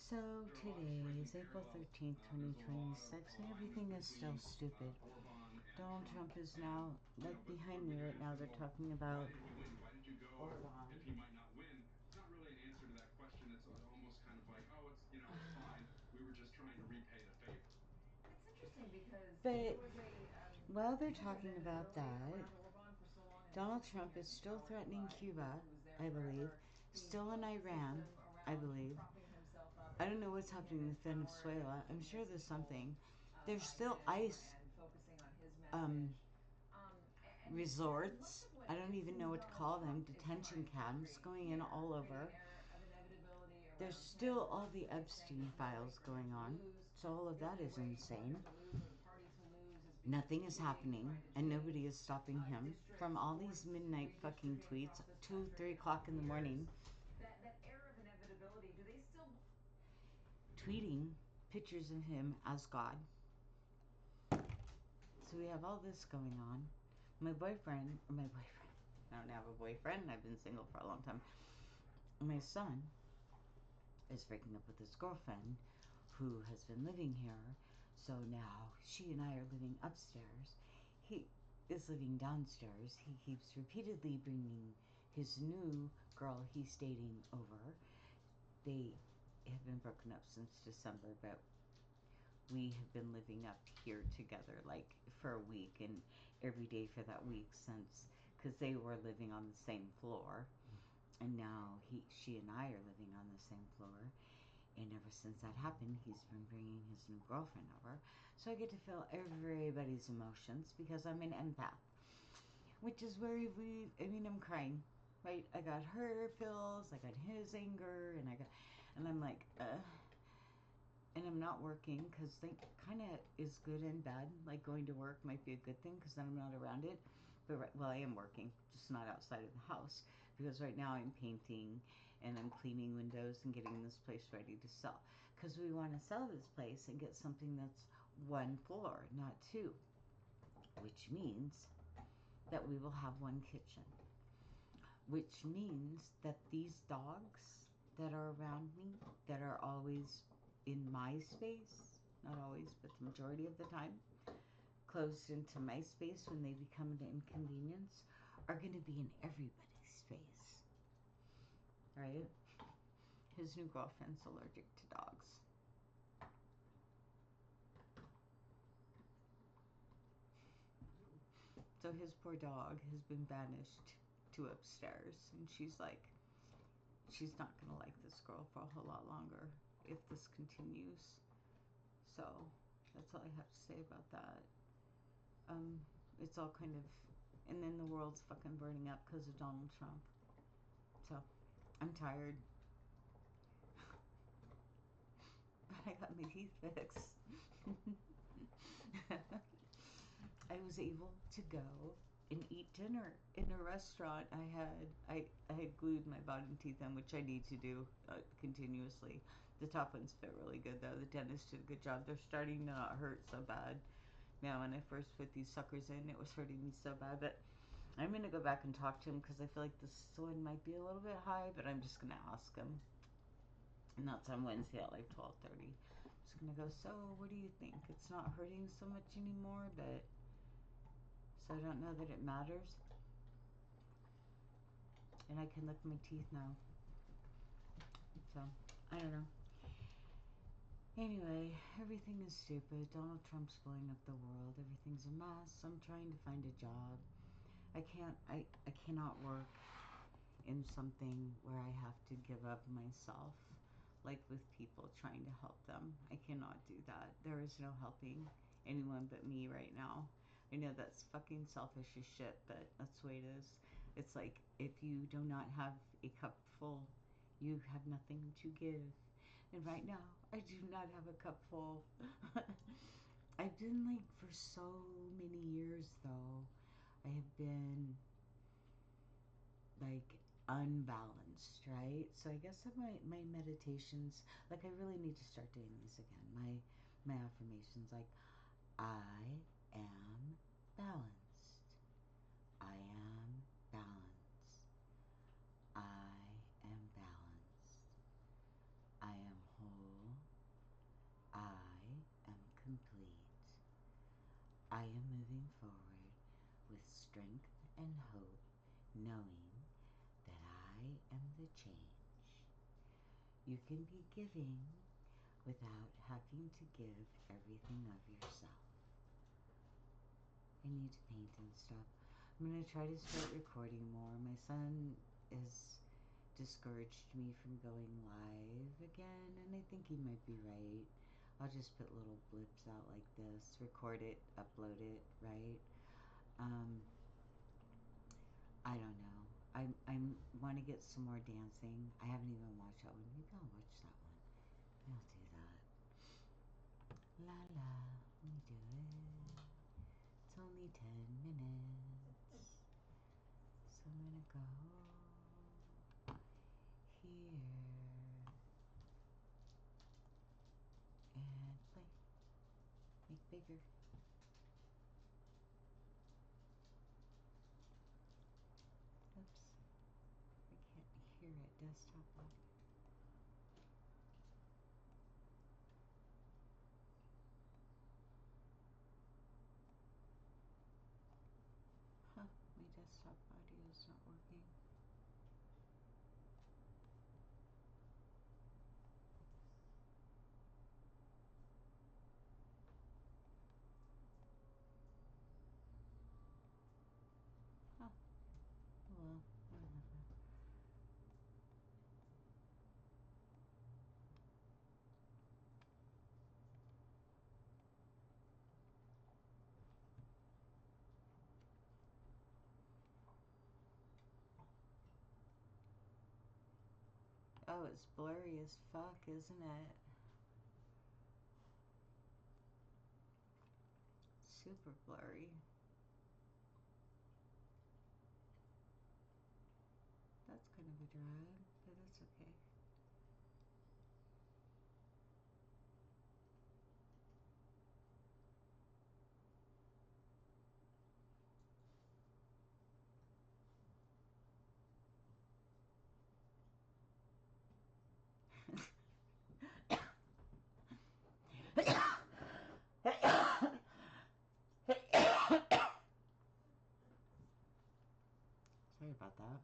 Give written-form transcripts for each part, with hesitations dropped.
So today is April 13th, 2026, and everything is still stupid. Donald Trump is now, like behind me right now, they're talking about. Why did you go Hold on. if he might not win? It's not really an answer to that question. It's almost kind of like, oh, it's fine. We were just trying to repay the favor. It's interesting because there But was a while they're sense of talking about inevitability that, around Orban for so long in the Donald 16 Trump years is his still power threatening he Cuba, was there I believe, forever. He still in built the Iran, system I around believe. propping himself up I and don't know what's keeping him happening in with power and Venezuela. I'm keeping sure his there's control something. There's by still him ICE and focusing on his um, message. And much resorts. of what I don't it even know seems what to Donald call them. Trump is Detention trying to camps create going in here, all create an over. air of inevitability There's around him, still all the constantly saying Epstein there's no way files for him going to on. lose. So all of The that only is way for him insane. to lose or the party to lose is because Nothing is cheating, happening, trying to and nobody change is stopping him from districts, all these courts, midnight fucking redistricting tweets, across this 2, country 3 o'clock in the morning, years. That era of inevitability, do they still? tweeting pictures of him as God. So we have all this going on. My boyfriend, I don't have a boyfriend, I've been single for a long time. My son is breaking up with his girlfriend who has been living here. So now she and I are living upstairs. He is living downstairs. He keeps repeatedly bringing his new girl he's dating over. They have been broken up since December, but we have been living up here together like for a week and every day for that week since, because they were living on the same floor, and now she and I are living on the same floor. And ever since that happened, he's been bringing his new girlfriend over. So I get to feel everybody's emotions because I'm an empath. Which is where I'm crying. Right? I got her feels, I got his anger, and I'm like, and I'm not working because that kind of is good and bad. Like going to work might be a good thing because then I'm not around it. But well, I am working, just not outside of the house because right now I'm painting and I'm cleaning windows and getting this place ready to sell. Because we want to sell this place and get something that's one floor, not two, which means that we will have one kitchen, which means that these dogs that are around me, that are always in my space, not always, but the majority of the time, closed into my space when they become an inconvenience, are going to be in everybody's space. Right? His new girlfriend's allergic to dogs. So his poor dog has been banished to upstairs, and she's like, she's not going to like this girl for a whole lot longer if this continues. So that's all I have to say about that. It's all kind of, and then the world's fucking burning up because of Donald Trump. So I'm tired, but I got my teeth fixed. I was able to go and eat dinner in a restaurant. I had glued my bottom teeth on, which I need to do continuously. The top ones fit really good though. The dentist did a good job. They're starting to not hurt so bad. Now, when I first put these suckers in, it was hurting me so bad. But I'm gonna go back and talk to him because I feel like this one might be a little bit high. But I'm just gonna ask him, and that's on Wednesday at like 12:30. I'm just gonna go. So, what do you think? It's not hurting so much anymore, but so I don't know that it matters. And I can lick my teeth now. So I don't know. Anyway, everything is stupid. Donald Trump's blowing up the world. Everything's a mess. I'm trying to find a job. I cannot work in something where I have to give up myself, like with people trying to help them. I cannot do that. There is no helping anyone but me right now. I know that's fucking selfish as shit, but that's the way it is. It's like if you do not have a cup full, you have nothing to give. And right now, I do not have a cup full. I've been like for so many years though. I have been like unbalanced, right? So I guess my meditations, like I really need to start doing these again. My affirmations, like I am balanced. I am balanced. I am balanced. I am whole. I am moving forward with strength and hope, knowing that I am the change. You can be giving without having to give everything of yourself. I need to paint and stuff. I'm going to try to start recording more. My son has discouraged me from going live again, and I think he might be right. I'll just put little blips out like this, record it, upload it, right? I don't know. I want to get some more dancing. I haven't even watched that one. Maybe I'll watch that one. I'll do that. La la, let me do it. It's only 10 minutes. So I'm gonna go here and play. Make bigger. Oops. I can't hear it. Desktop audio. Huh, my desktop audio is not working. Huh, well, whatever. Oh, it's blurry as fuck, isn't it? Super blurry. That's kind of a drag, but that's okay. Sorry about that.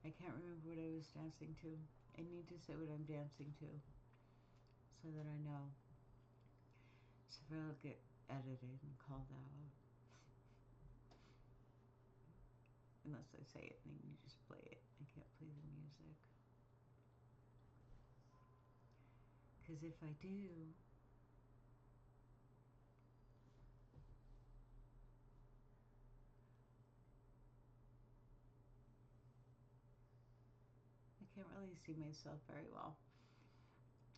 I can't remember what I was dancing to. I need to say what I'm dancing to so that I know. So if I'll get edited and called out. Unless I say it and then you just play it. I can't play the music. Because if I do, I can't really see myself very well.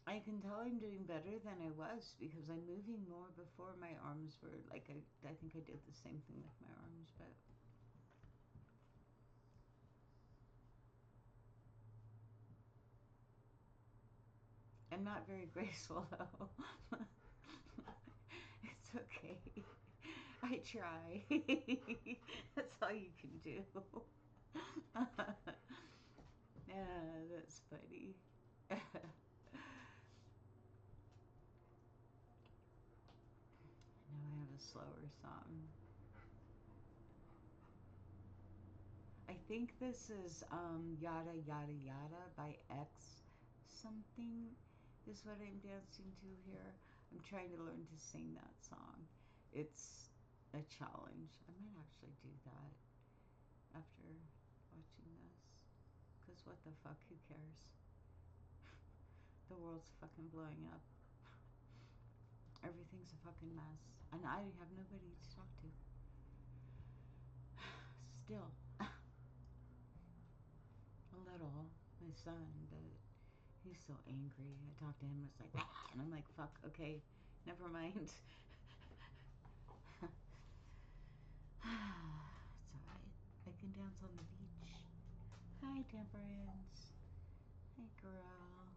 I can tell I'm doing better than I was because I'm moving more. Before my arms were like, I think I did the same thing with my arms, but I'm not very graceful though. It's okay. I try. That's all you can do. Yeah, that's funny. Now I have a slower song. I think this is Yada Yada Yada by X something is what I'm dancing to here. I'm trying to learn to sing that song. It's a challenge. I might actually do that after watching this. Because what the fuck, who cares? The world's fucking blowing up. Everything's a fucking mess. And I have nobody to talk to. Still. A little. My son, but he's so angry. I talk to him, it's like, ah, and I'm like, fuck, okay, never mind. It's alright. I can dance on the beach. Hi, Temperance. Hey, girl.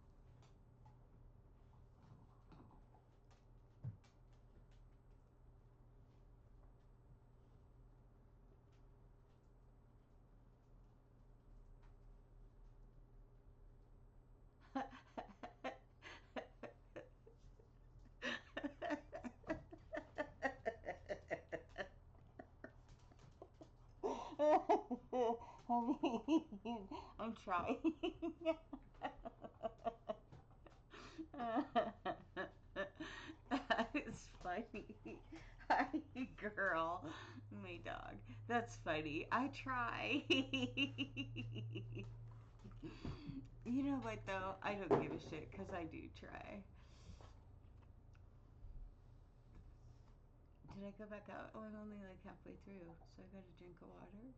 I'm trying. It's funny. Hi, girl. My dog. That's funny. I try. You know what, though? I don't give a shit because I do try. Did I go back out? Oh, I'm only like halfway through, so I got a drink of water.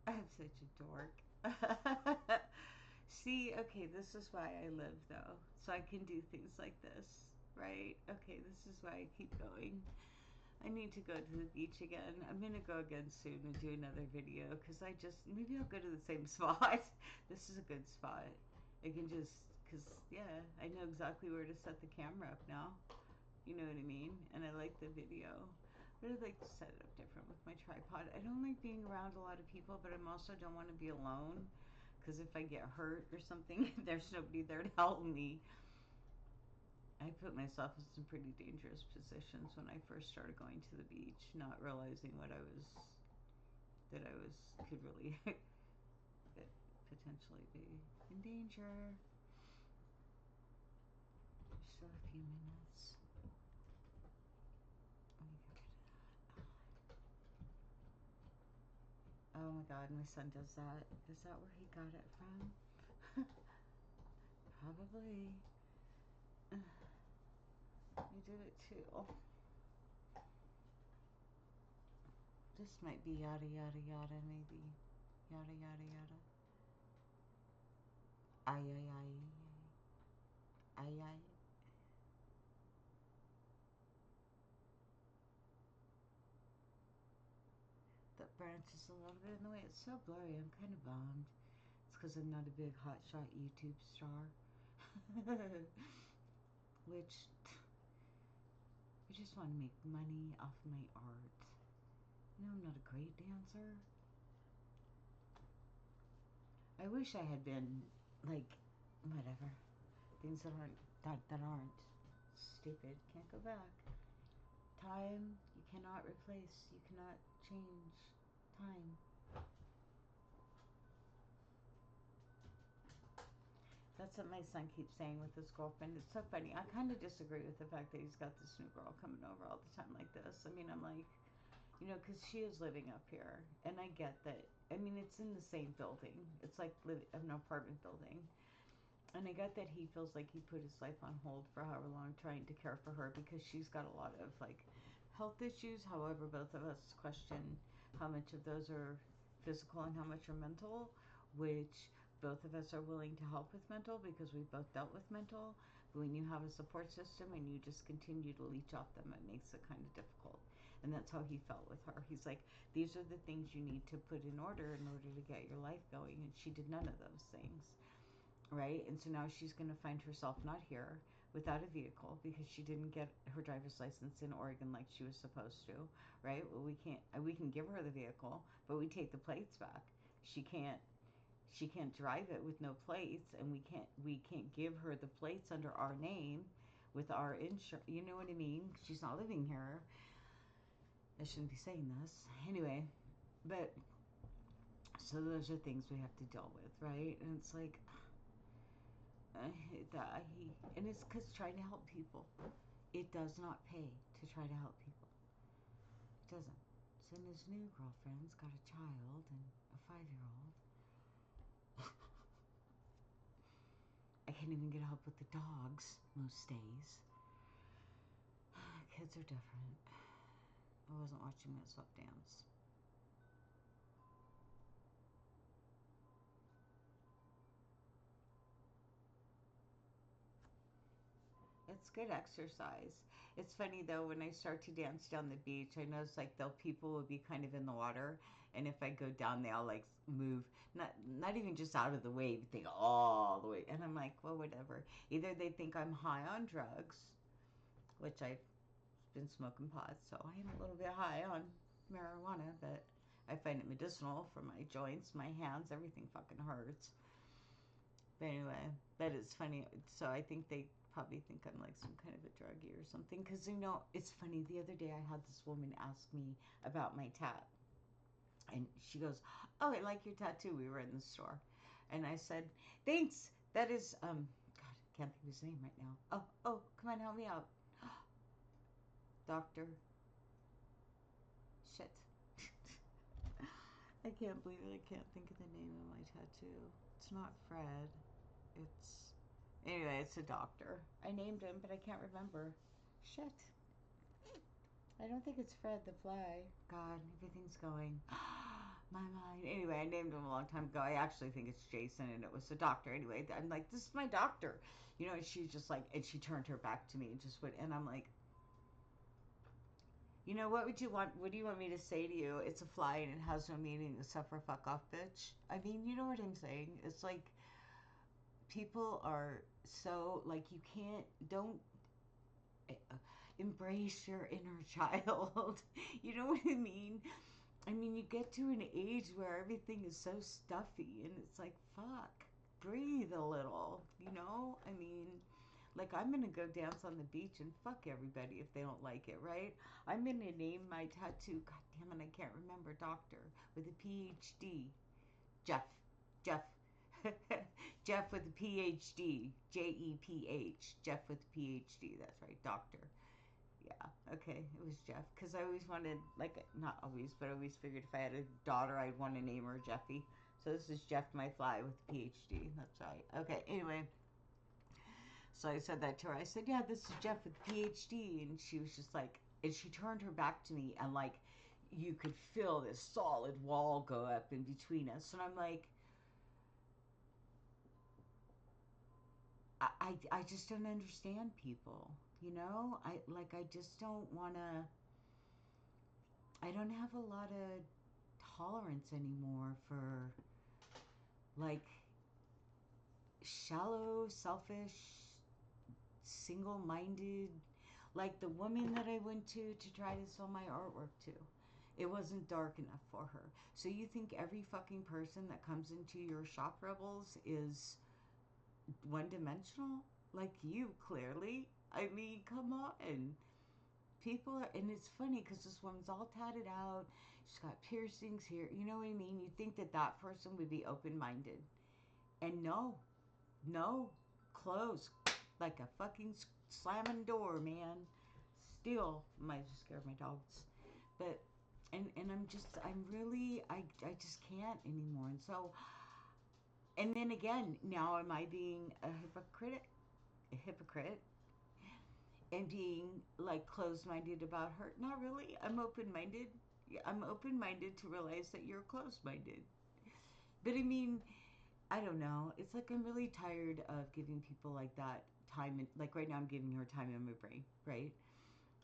I'm such a dork. See, okay, this is why I live though. So I can do things like this, right? Okay, this is why I keep going. I need to go to the beach again. I'm gonna go again soon and do another video because maybe I'll go to the same spot. This is a good spot. I can because yeah, I know exactly where to set the camera up now. You know what I mean? And I like the video. But I'd like to set it up different with my tripod. I don't like being around a lot of people, but I also don't want to be alone. Because if I get hurt or something, there's nobody there to help me. I put myself in some pretty dangerous positions when I first started going to the beach, not realizing that I could really potentially be in danger. There's still a few minutes. Let me get rid of that. Oh my god, my son does that. Is that where he got it from? Probably. You did it too. This might be yada yada yada, maybe. Yada yada yada. Ay ay ay. Ay ay. The branch is a little bit in the way. It's so blurry. I'm kind of bummed. It's because I'm not a big hotshot YouTube star. Which, I just want to make money off my art. You know, I'm not a great dancer. I wish I had been, like, whatever. Things that aren't stupid. Can't go back. Time, you cannot replace. You cannot change time. That's what my son keeps saying with his girlfriend. It's so funny. I kind of disagree with the fact that he's got this new girl coming over all the time like this. I mean, I'm like, you know, because she is living up here. And I get that. I mean, it's in the same building. It's like an apartment building. And I get that he feels like he put his life on hold for however long trying to care for her because she's got a lot of, like, health issues. However, both of us question how much of those are physical and how much are mental, which both of us are willing to help with mental because we've both dealt with mental. But when you have a support system and you just continue to leech off them, it makes it kind of difficult. And that's how he felt with her. He's like, these are the things you need to put in order to get your life going. And she did none of those things. Right? And so now she's going to find herself not here without a vehicle because she didn't get her driver's license in Oregon like she was supposed to, right? Well, we can give her the vehicle, but we take the plates back. She can't drive it with no plates, and we can't give her the plates under our name with our insurance. You know what I mean? She's not living here. I shouldn't be saying this. Anyway, but so those are things we have to deal with, right? And it's like and it's because trying to help people, it does not pay to try to help people. It doesn't. So his new girlfriend's got a child and a 5-year-old. I can't even get help with the dogs most days. Kids are different. I wasn't watching that sweat dance. It's good exercise. It's funny though, when I start to dance down the beach, I notice like people will be kind of in the water, and if I go down, they'll like move, not even just out of the way, but they go all the way, and I'm like, well, whatever. Either they think I'm high on drugs, which I've been smoking pot, so I am a little bit high on marijuana, but I find it medicinal for my joints, my hands, everything fucking hurts. But anyway, but it's funny. So I think they probably think I'm like some kind of a druggie or something. Because, you know, it's funny. The other day I had this woman ask me about my tat. And she goes, "Oh, I like your tattoo." We were in the store. And I said, "Thanks. That is, God, I can't think of his name right now. Oh, come on, help me out. Doctor. Shit. I can't believe it. I can't think of the name of my tattoo. It's not Fred. It's, anyway, it's a doctor. I named him, but I can't remember. Shit. I don't think it's Fred the Fly. God, everything's going. My mind. Anyway, I named him a long time ago. I actually think it's Jason, and it was the doctor. Anyway, I'm like, this is my doctor. You know, and she's just like, and she turned her back to me and just went, and I'm like, you know, what would you want? What do you want me to say to you? It's a fly and it has no meaning except for fuck off, bitch. I mean, you know what I'm saying? It's like, people are so, like, you can't, don't embrace your inner child. You know what I mean? I mean, you get to an age where everything is so stuffy and it's like, fuck, breathe a little, you know? I mean, like, I'm gonna go dance on the beach and fuck everybody if they don't like it, right? I'm gonna name my tattoo, god damn it, I can't remember, doctor with a PhD. Jeff. Jeff. Jeff with a PhD. Jeph. Jeff with a PhD. That's right, doctor. Yeah, okay, it was Jeff. Because I always wanted, like, not always, but I always figured if I had a daughter, I'd want to name her Jeffy. So this is Jeff my fly with a PhD. That's right. Okay, anyway. So I said that to her. I said, yeah, this is Jeff with a PhD. And she was just like, and she turned her back to me, and, like, you could feel this solid wall go up in between us. And I'm like, I just don't understand people, you know? I just don't want to, I don't have a lot of tolerance anymore for, like, shallow, selfish, single-minded, like the woman that I went to try to sell my artwork to. It wasn't dark enough for her. So you think every fucking person that comes into your shop, Rebels, is one-dimensional? Like you, clearly. I mean, come on. People are, and it's funny because this woman's all tatted out. She's got piercings here. You know what I mean? You'd think that that person would be open-minded. And no, no, closed. Like a fucking slamming door, man. Still, might just scare my dogs. But, and I'm really, I just can't anymore. And so, and then again, now am I being a hypocrite? A hypocrite? And being, like, closed-minded about her? Not really. I'm open-minded. I'm open-minded to realize that you're closed-minded. But I mean, I don't know. It's like I'm really tired of giving people like that time. Like right now, I'm giving her time in my brain, right?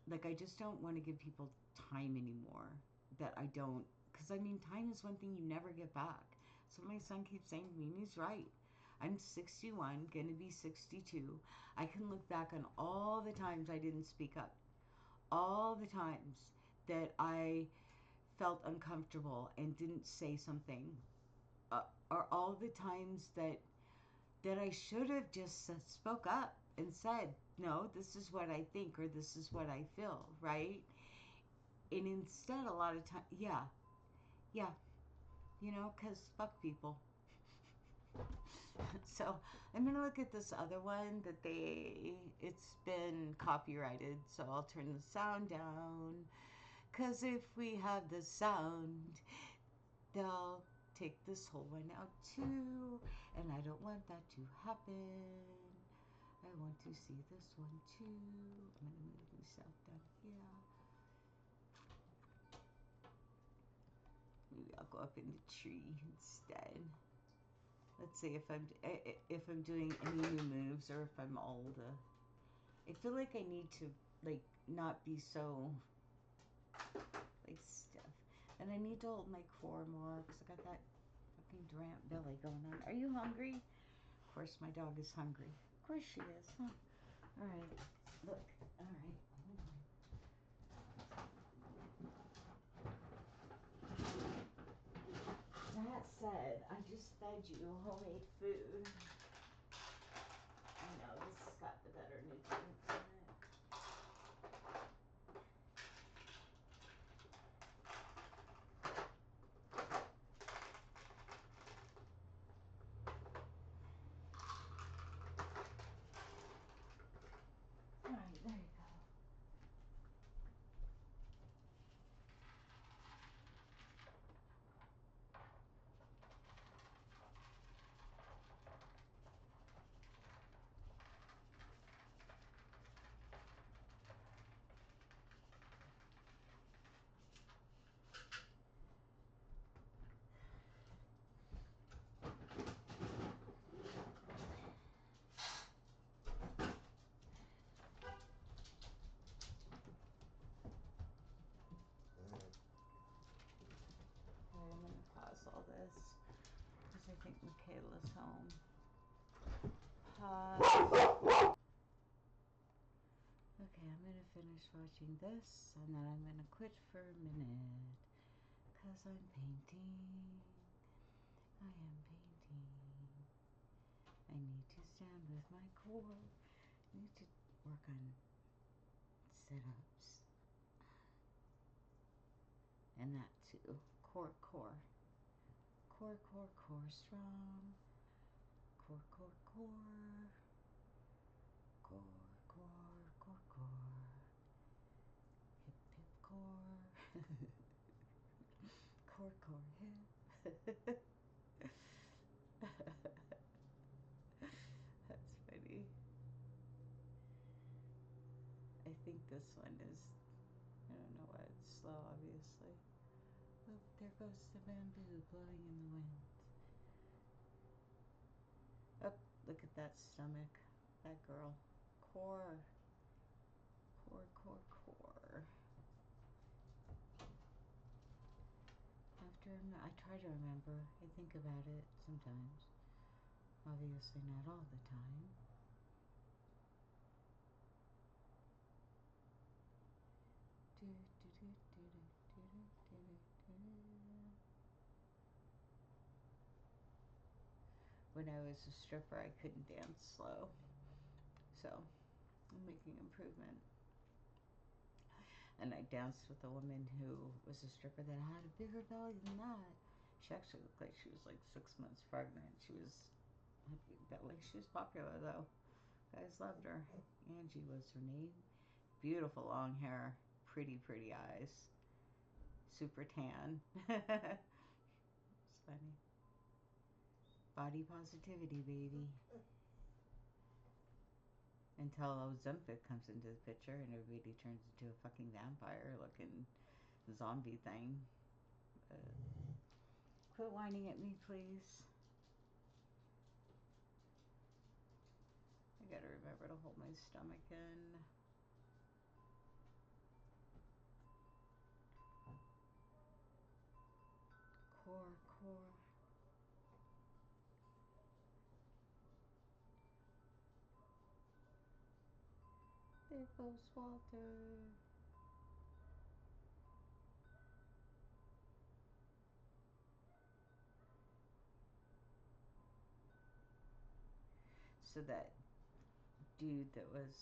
Like, I just don't want to give people time anymore. That I don't, because I mean, time is one thing you never get back. So my son keeps saying to me, and he's right. I'm 61, gonna be 62. I can look back on all the times I didn't speak up, all the times that I felt uncomfortable and didn't say something, or all the times that I should have just spoke up and said, no, this is what I think, or this is what I feel, right? And instead, a lot of time, yeah, you know, because fuck people. So I'm gonna look at this other one that it's been copyrighted, so I'll turn the sound down, because if we have the sound, they'll take this whole one out too, and I don't want that to happen. I want to see this one too. I'm gonna move myself down here. Maybe I'll go up in the tree instead. Let's see if I'm doing any new moves or if I'm old. I feel like I need to, like, not be so, like, stiff, and I need to hold my core more because I got that fucking Durant belly going on. Are you hungry? Of course, my dog is hungry. Of course she is, huh? All right, look. All right, hold on. That said, I just fed you homemade food. I know this has got the put better nutrients in it. Alright, there you go. I'm gonna pause all this because I think Michaela's home. Pause. Okay, I'm gonna finish watching this and then I'm gonna quit for a minute because I'm painting. I am painting. I need to stand with my core. I need to work on sit-ups. And that too. Core, core. Core, core, core strong. Core, core, core. Core, core, core, core. Hip, hip, core. Core, core, hip. That's funny. I think this one is, I don't know why it's slow, obviously. Oh, there goes the bamboo blowing in the wind. Oh, look at that stomach. That girl. Core. Core, core, core. I try to remember. I think about it sometimes. Obviously not all the time. When I was a stripper, I couldn't dance slow. So, I'm making improvement. And I danced with a woman who was a stripper that had a bigger belly than that. She actually looked like she was like 6 months pregnant. She was had a big belly. She was popular though. Guys loved her. Angie was her name. Beautiful long hair. Pretty, pretty eyes. Super tan. It's funny. Body positivity, baby. Until Ozempic comes into the picture and everybody turns into a fucking vampire looking zombie thing. Quit whining at me, please. I gotta remember to hold my stomach in. Core, core. There goes Walter. So that dude that was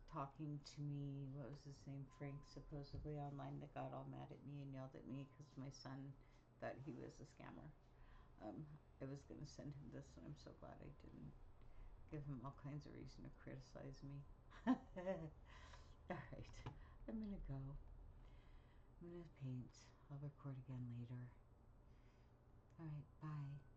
talking to me, what was his name, Frank, supposedly online, that got all mad at me and yelled at me because my son thought he was a scammer. I was going to send him this, and I'm so glad I didn't. Give him all kinds of reason to criticize me. Alright, I'm going to go. I'm going to paint. I'll record again later. Alright, bye.